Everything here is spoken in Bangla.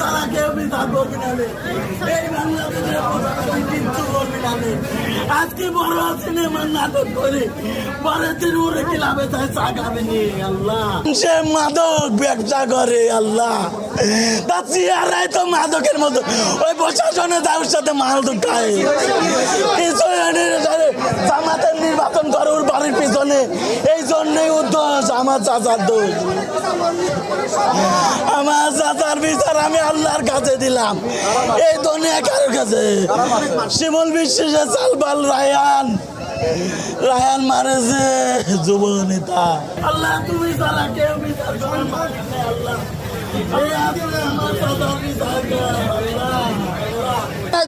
তারা কেউ বিচার করবি না রে। এই বাংলাদেশের প্রশাসন কিচ্ছু করবি না রে। আজকে বড় সিনেমার নাটক করে পরের দিন উড়ে কি লাভে চায় চা খাবে নি আল্লাহ। সে মাদক ব্যবসা করে আল্লাহ, তার চেহারায় তো মাদকের মতো। ওই প্রশাসনে তার সাথে মাল ঢুকায়। জামাতের নির্বাচন করে ওর বাড়ির পিছনে, এই জন্যই উদ্দোষ আমার চাচার দোষ। আমার চাচার বিচার আমি আল্লাহর কাছে দিলাম, এই দুনিয়া কারোর কাছে। শিমুল বিশ্বাসের চালবাল রায়ান মারেছে যুব নেতা। আল্লাহ তুমি ছাড়া কেউ বিচার করার মানুষ নেই আল্লাহ। এই আপনি আমার চাচার বিচার করেন আল্লাহ।